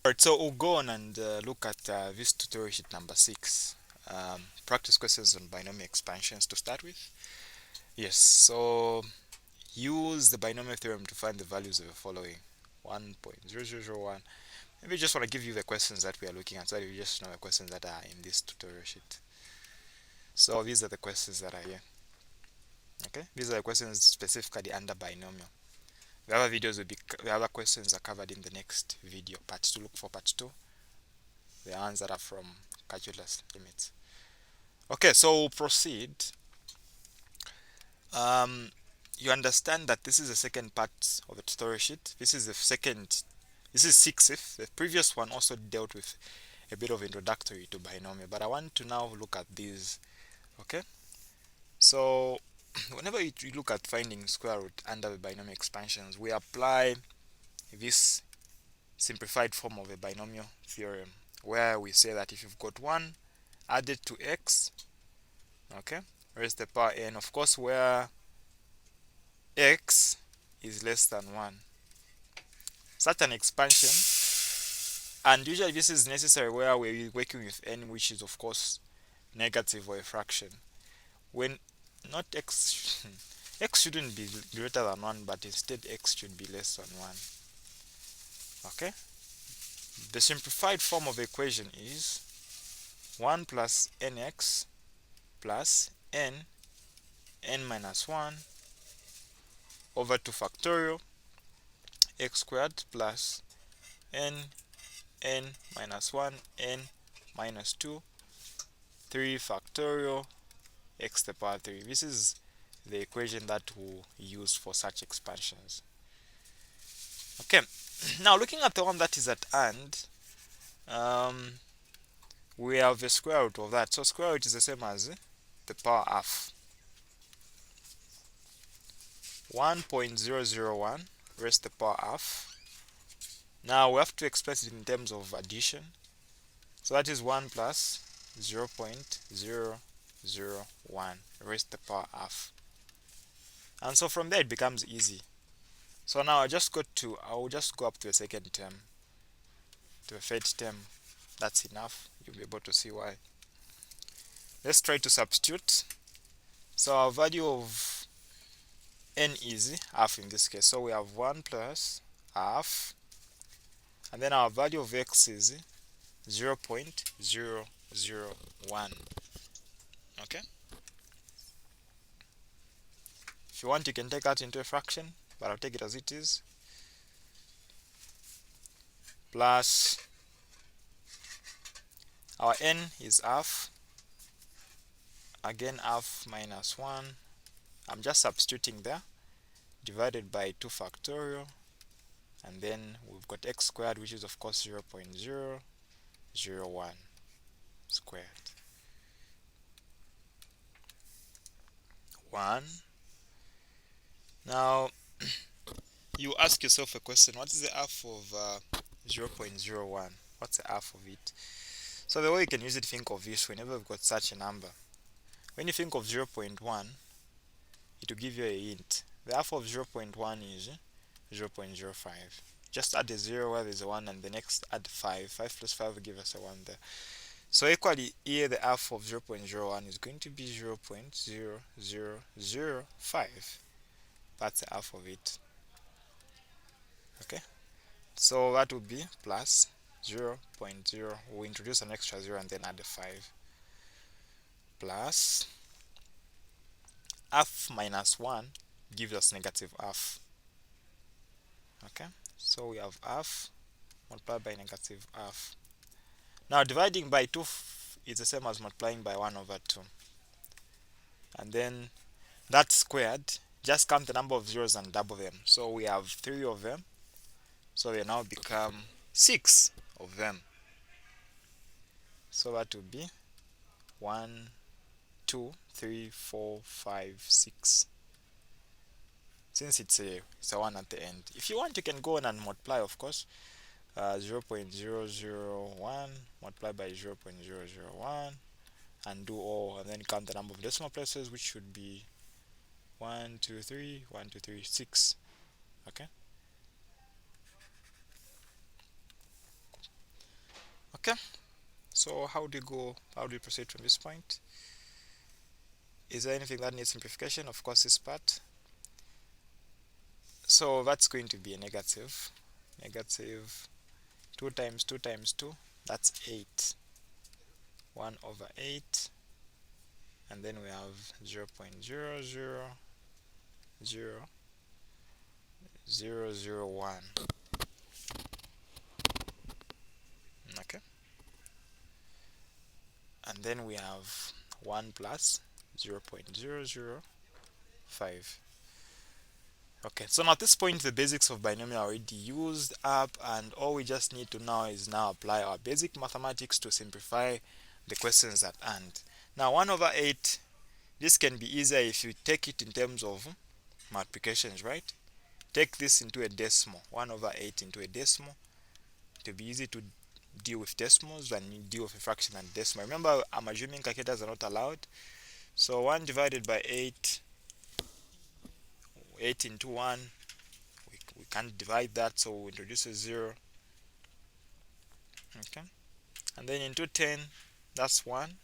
Alright, so we'll go on and look at this tutorial sheet number 6. Practice questions on binomial expansions to start with. Yes, so use the binomial theorem to find the values of the following 1.0001. Maybe I just want to give you the questions that we are looking at so that you just know the questions that are in this tutorial sheet. So these are the questions that are here. Okay, these are the questions specifically under binomial. The other videos will be, the other questions are covered in the next video, part 2. Look for part 2. The ones that are from calculus limits. Okay, so we'll proceed. You understand that this is the second part of the tutorial sheet. This is 6th. The previous one also dealt with a bit of introductory to binomial, but I want to now look at these. Okay, so whenever you look at finding square root under the binomial expansions, we apply this simplified form of a binomial theorem, where we say that if you've got 1 added to x, okay, raised to the power n, of course, where x is less than 1, such an expansion, and usually this is necessary where we're working with n which is of course negative or a fraction, when not x x shouldn't be greater than 1, but instead x should be less than 1. Okay, the simplified form of the equation is 1 plus nx plus n minus 1 over 2 factorial x squared plus n minus 1 n minus 2 3 factorial x to the power 3. This is the equation that we'll use for such expansions. Okay, now looking at the one that is at hand, we have the square root of that. So square root is the same as the power half. 1.001 raised to the power half. Now we have to express it in terms of addition. So that is 1 plus 0.001 raised to the power half. And so from there it becomes easy. So now I will just go up to the second term, to the third term. That's enough. You'll be able to see why. Let's try to substitute. So our value of n is half in this case. So we have 1 plus half, and then our value of x is 0.001. Okay, if you want you can take that into a fraction, but I'll take it as it is, plus our n is half, again half minus 1, I'm just substituting there, divided by 2 factorial, and then we've got x squared, which is of course 0.001 squared. 1. Now you ask yourself a question: what is the half of 0.01? What's the half of it? So the way you can use it, think of this whenever you've got such a number. When you think of 0.1, it will give you a hint. The half of 0.1 is 0.05. Just add a 0 where there's a 1, and the next add 5. 5 plus 5 will give us a 1 there. So equally, here the half of 0.01 is going to be 0.0005. That's the half of it. Okay, so that would be plus 0.0. We'll introduce an extra 0 and then add a 5. Plus half minus 1 gives us negative half. Okay, so we have half multiplied by negative half. Now dividing by 2 is the same as multiplying by 1 over 2. And then that squared, just count the number of zeros and double them. So we have 3 of them. So they now become 6 of them. So that would be 1, 2, 3, 4, 5, 6. Since it's a 1 at the end. If you want, you can go on and multiply, of course. 0.001 multiplied by 0.001 and do all, and then count the number of decimal places, which should be 1, 2, 3, 1, 2, 3, 6. Okay, Okay, so how do you proceed from this point? Is there anything that needs simplification? Of course, this part. So that's going to be a negative. Negative 2 times 2 times 2, that's 8. 1 over 8. And then we have 0 0.0000001. Okay. And then we have 1 plus 0.005. Okay, so now at this point the basics of binomial are already used up, and all we just need to now is apply our basic mathematics to simplify the questions at hand. Now 1 over 8, this can be easier if you take it in terms of multiplications, right? Take this into a decimal, 1 over 8 into a decimal. To be easy to deal with decimals than deal with a fraction and decimal. Remember, I'm assuming calculators are not allowed. So 1 divided by 8, 8 into 1, we can't divide that, so we introduce a 0. Okay, and then into 10, that's 1,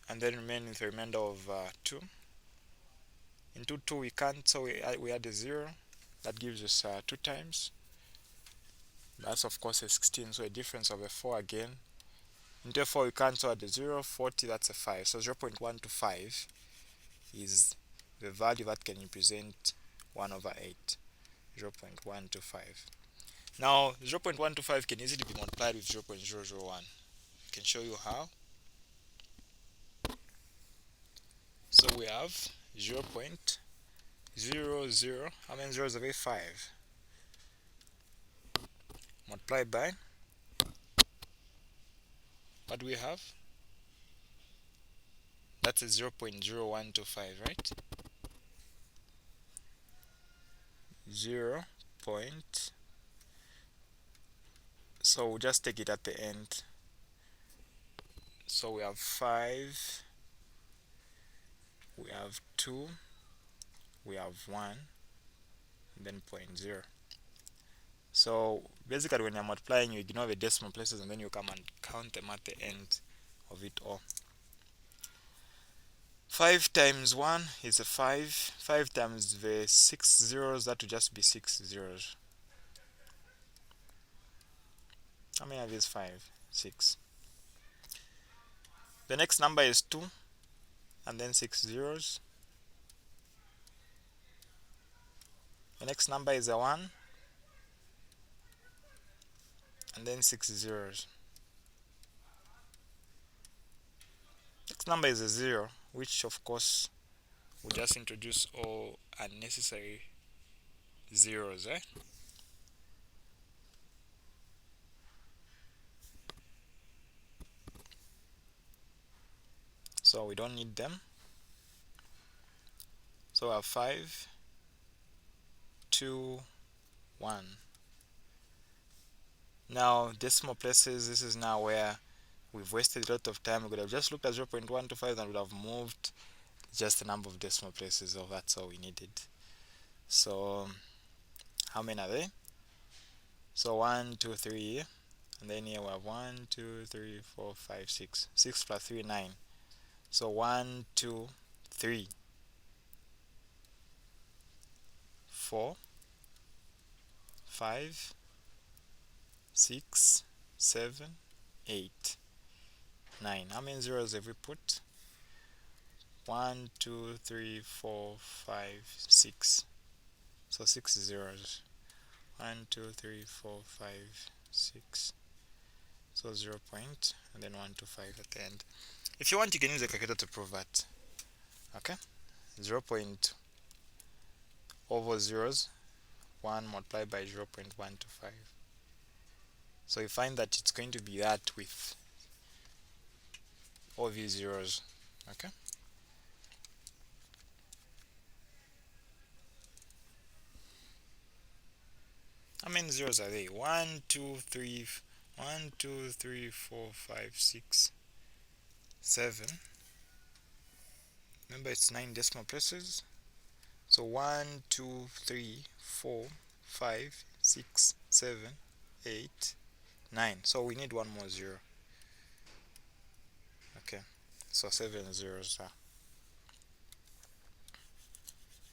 and then remain with a remainder of 2. Into 2 we can't, so we add a 0. That gives us 2 times. That's of course a 16, so a difference of a 4 again. Into 4 we can't, so add a 0. 40, that's a 5. So 0.125 is the value that can represent 1 over 8. 0.125. Now 0.125 can easily be multiplied with 0.001. I can show you how. So we have 0.00, how many zeros have we? 5. Multiplied by, what do we have? That's a 0.0125, right? 0. So we'll just take it at the end. So we have 5, we have 2, we have 1, and then 0.0. So basically when you're multiplying, you ignore the decimal places and then you come and count them at the end of it all. 5 times 1 is a 5. 5 times the 6 zeros, that would just be 6 zeros. How many of these 5? 6. The next number is 2, and then 6 zeros. The next number is a 1, and then 6 zeros. Next number is a 0, which of course we just introduce all unnecessary zeros, eh? So we don't need them. So we have 5, 2, 1. Now decimal places, this is now where we've wasted a lot of time. We could have just looked at 0.125 and would have moved just the number of decimal places. So that's all we needed. So how many are there? So 1, 2, 3, and then here we have 1, 2, 3, 4, 5, 6. 6 plus 3, 9. So 1, 2, 3, 4, 5, 6, 7, 8, 9. How many zeros have we put? 1, 2, 3, 4, 5, 6. So 6 zeros. 1, 2, 3, 4, 5, 6. So 0 point, and then 1, 2, 5 at the end. If you want, you can use a calculator to prove that. Okay? 0 point over zeros, 1 multiplied by 0.125. So you find that it's going to be that with all these zeros. Okay? How many zeros are they? 1, 2, 3, 1, 2, 3, 4, 5, 6, 7. Remember, it's 9 decimal places. So 1, 2, 3, 4, 5, 6, 7, 8, 9. So we need one more 0. Okay, so 7 zeros there.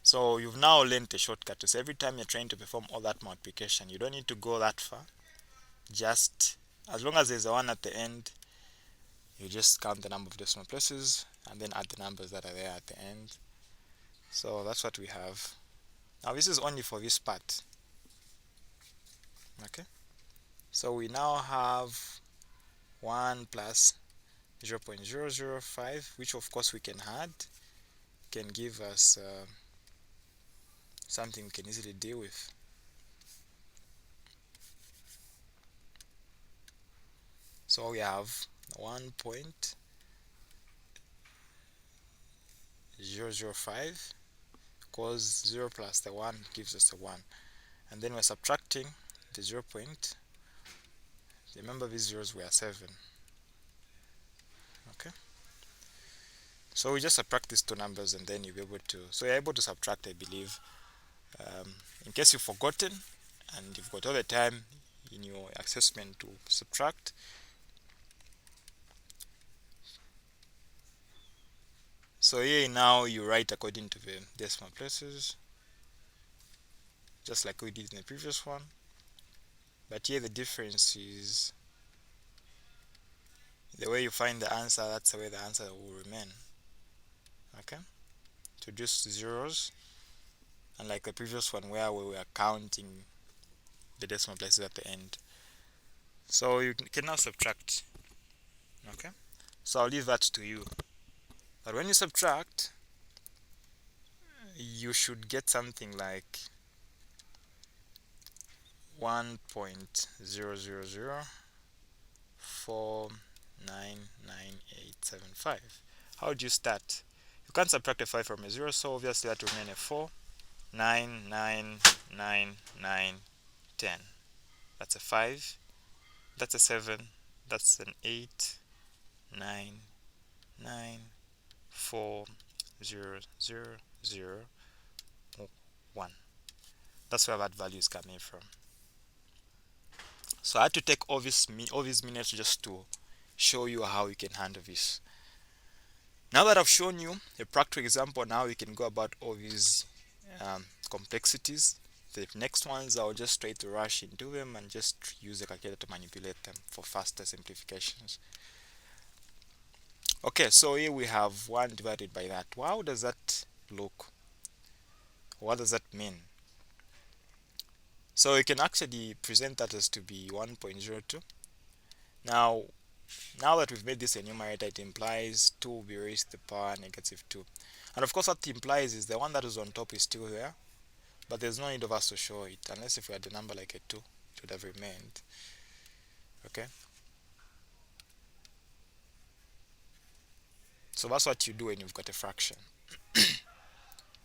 So you've now learned a shortcut. So every time you're trying to perform all that multiplication, you don't need to go that far. Just as long as there's a 1 at the end, you just count the number of decimal places and then add the numbers that are there at the end. So that's what we have. Now this is only for this part. Okay, so we now have 1 plus 0.005, which of course we can add, can give us something we can easily deal with. So we have 1.005, because 0 plus the 1 gives us a 1, and then we're subtracting the 0 point. Remember these zeros were 7. Okay, so we just subtract these two numbers and then you'll be able to, so you're able to subtract, I believe. In case you've forgotten and you've got all the time in your assessment to subtract, so here now you write according to the decimal places, just like we did in the previous one, but here the difference is the way you find the answer, that's the way the answer will remain. Okay, to just zeros, unlike the previous one where we were counting the decimal places at the end. So you can now subtract. Okay, so I'll leave that to you. But when you subtract, you should get something like 1.000499875. How do you start? You can't subtract a 5 from a 0, so obviously that will remain a 4. 9, 9, 9, 9, 10. That's a 5. That's a 7. That's an 8, 9, 9, 4, 0, 0, 0, 1. That's where that value is coming from. So I had to take all these minutes just to show you how you can handle this. Now that I've shown you a practical example, now you can go about all these complexities. The next ones I'll just try to rush into them and just use the calculator to manipulate them for faster simplifications. Okay, so here we have 1 divided by that. How does that look? What does that mean? So you can actually present that as to be 1.02. Now that we've made this a numerator, it implies 2 will be raised to the power -2. And of course what it implies is the one that is on top is still there, but there's no need of us to show it, unless if we had a number like a 2, it would have remained. Okay, so that's what you do when you've got a fraction.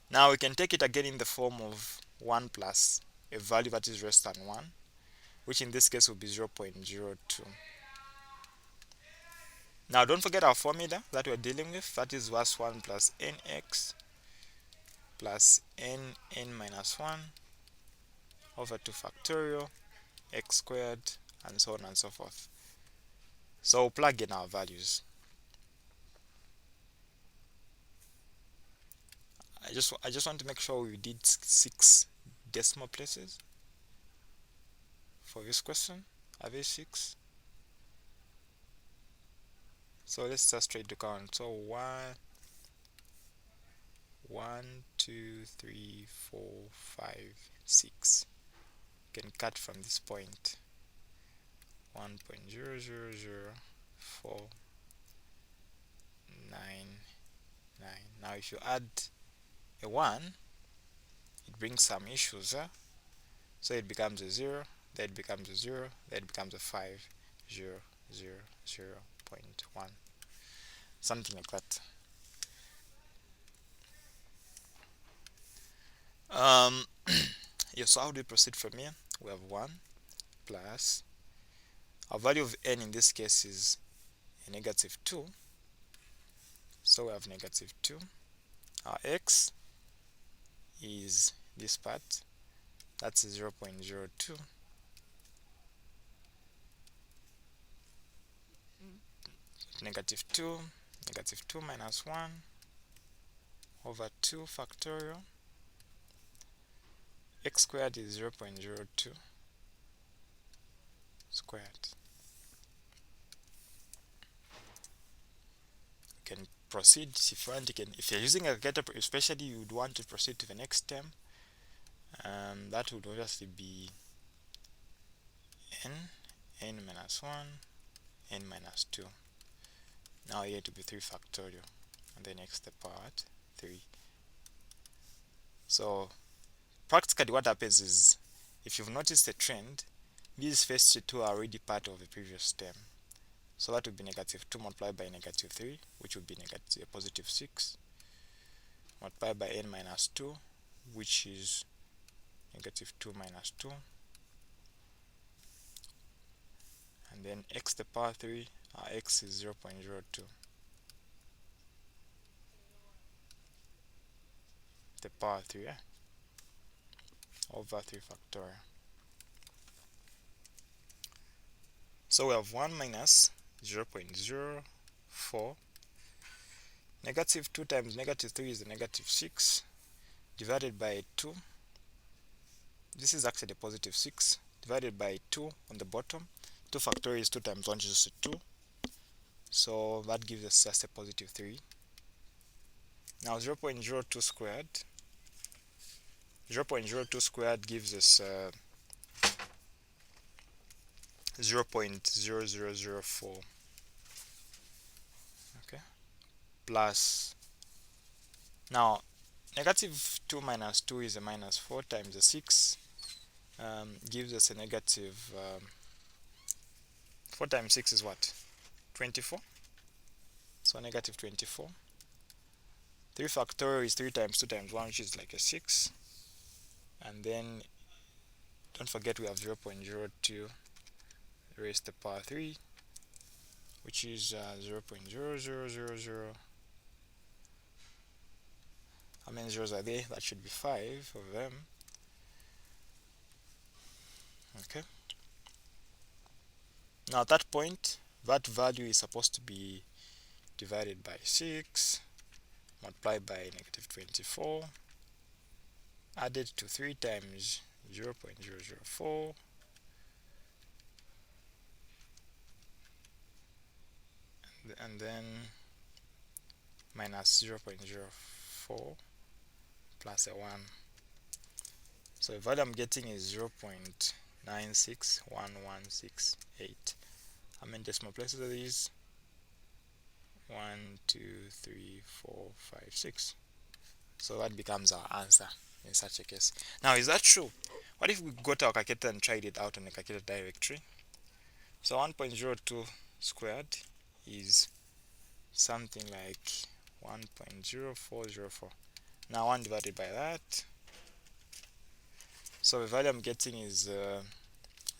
Now we can take it again in the form of 1 plus a value that is less than 1, which in this case will be 0.02. Now don't forget our formula that we're dealing with, that is was 1 plus nx plus n minus 1 over 2 factorial x squared, and so on and so forth. So plug in our values. I just want to make sure we did 6 decimal places for this question. Are they 6? So let's just try to count. So 1, 2, 3, 4, 5, 6. You can cut from this point. 1.000499. Now if you add a 1, it brings some issues, huh? So it becomes a 0, then it becomes a 0, then it becomes a 5, 0, 0, 0.1, something like that. Yeah, so how do we proceed from here? We have 1 plus, our value of n in this case is a -2, so we have -2. Our x is this part, that's 0.02, negative 2, negative 2 minus 1 over 2 factorial. X squared is 0.02 squared. You can proceed if you want. If you're using a calculator, especially you would want to proceed to the next term. That would obviously be n minus 1, n minus 2. Now here to be 3 factorial, and then x to the power 3. So practically what happens is, if you've noticed a trend, these first two are already part of the previous term. So that would be negative 2 multiplied by negative 3, which would be positive 6, multiplied by n minus 2, which is negative 2 minus 2, and then x to the power 3, our x is 0.02. The power 3, over 3 factorial. So we have 1 minus 0.04. Negative 2 times negative 3 is a negative 6, divided by 2. This is actually positive 6, divided by 2 on the bottom. 2 factorial is 2 times 1 is just 2. So that gives us just a positive 3. Now 0.02 squared. 0.02 squared gives us 0.0004. Okay. Plus, now negative 2 minus 2 is a minus 4 times the 6, gives us a negative 4 times 6 is what? 24. So negative 24. 3 factorial is 3 times 2 times 1, which is like a 6. And then don't forget we have 0.02 raised to the power 3, which is 0.0000. How many zeros are there? That should be 5 of them. Okay. Now at that point, that value is supposed to be divided by 6, multiplied by negative 24, added to 3 times 0.004, and then minus 0.04 plus a 1. So the value I'm getting is 0.961168. How many decimal places are these? 1, 2, 3, 4, 5, 6. So that becomes our answer in such a case. Now, is that true? What if we got our calculator and tried it out on the calculator directory? So 1.02 squared is something like 1.0404. Now 1 divided by that. So the value I'm getting is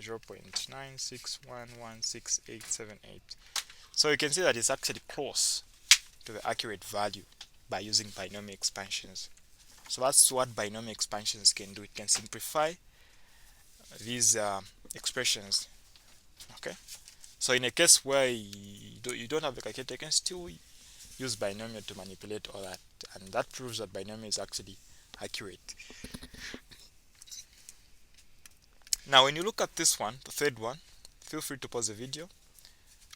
0.96116878. So you can see that it's actually close to the accurate value by using binomial expansions. So that's what binomial expansions can do. It can simplify these expressions. Okay. So in a case where you don't have a calculator, you can still use binomial to manipulate all that, and that proves that binomial is actually accurate. Now when you look at this one, the third one, feel free to pause the video.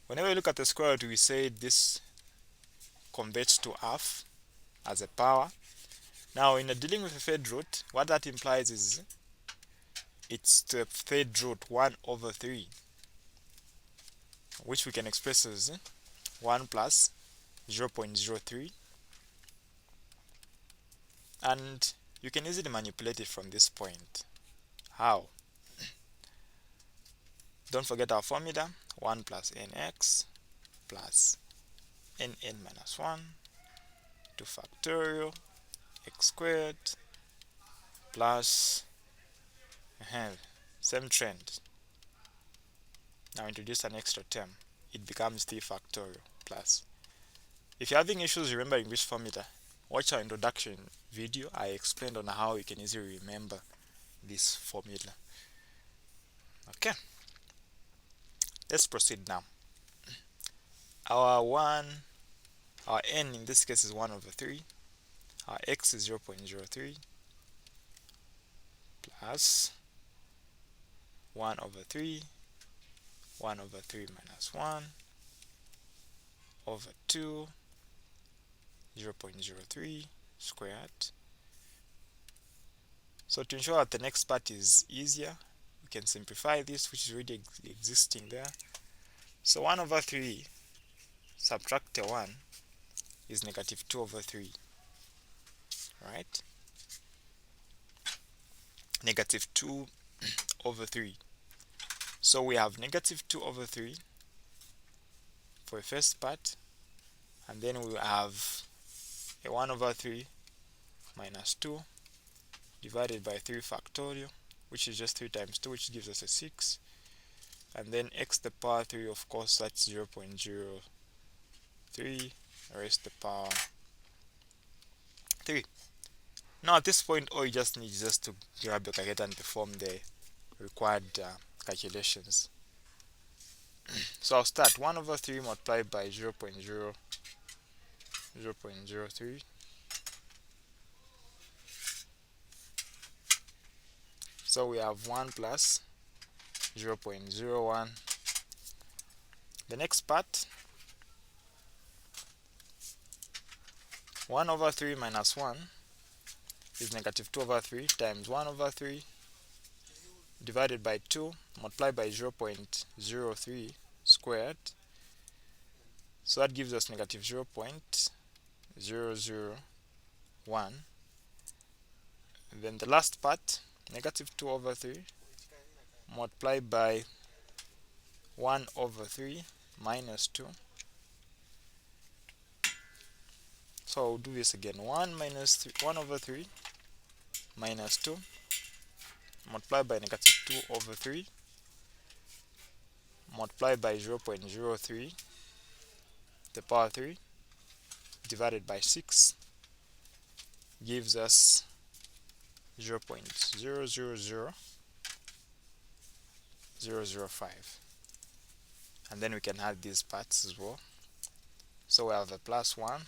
Whenever you look at the square root, we say this converts to half as a power. Now in dealing with a third root, what that implies is it's the third root 1 over 3, which we can express as 1 plus 0.03, and you can easily manipulate it from this point. How? Don't forget our formula, 1 plus nx plus nn minus 1 2 factorial x squared plus same trend. Now introduce an extra term, it becomes 3 factorial plus. If you're having issues remembering this formula, watch our introduction video. I explained on how you can easily remember this formula. Okay, let's proceed now. our n in this case is 1 over 3, our x is 0.03 plus 1 over 3, 1 over 3 minus 1 over 2, 0.03 squared. So to ensure that the next part is easier, we can simplify this, which is already existing there. So 1 over 3 subtract a 1 is negative 2 over 3, right? Negative 2 over 3. So we have negative 2 over 3 for the first part, and then we have a 1 over 3 minus 2 divided by 3 factorial, which is just 3 times 2, which gives us a 6. And then x to the power 3, of course, that's 0.03 raised to the power 3. Now at this point, all you just need is just to grab your calculator and perform the required calculations. So I'll start 1 over 3 multiplied by 0.03. So we have 1 plus 0.01. The next part, 1 over 3 minus 1 is negative 2 over 3 times 1 over 3 divided by 2 multiplied by 0.03 squared. So that gives us negative 0.001. And then the last part, negative 2 over 3 multiplied by 1 over 3 minus 2. So I'll do this again. 1 over 3 minus 2 multiplied by negative 2 over 3 multiplied by 0.03 to the power 3 divided by 6 gives us 0.000005. And then we can add these parts as well. So we have a plus 1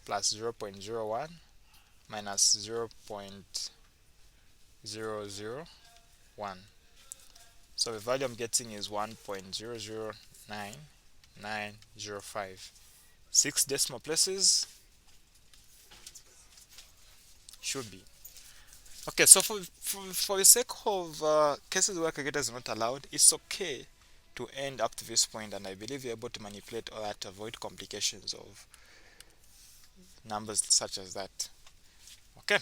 plus 0.01 minus 0.001. So the value I'm getting is 1.009905. 6 decimal places should be. Okay, so for the sake of cases where calculator is not allowed, it's okay to end up to this point, and I believe you're able to manipulate or to avoid complications of numbers such as that. Okay.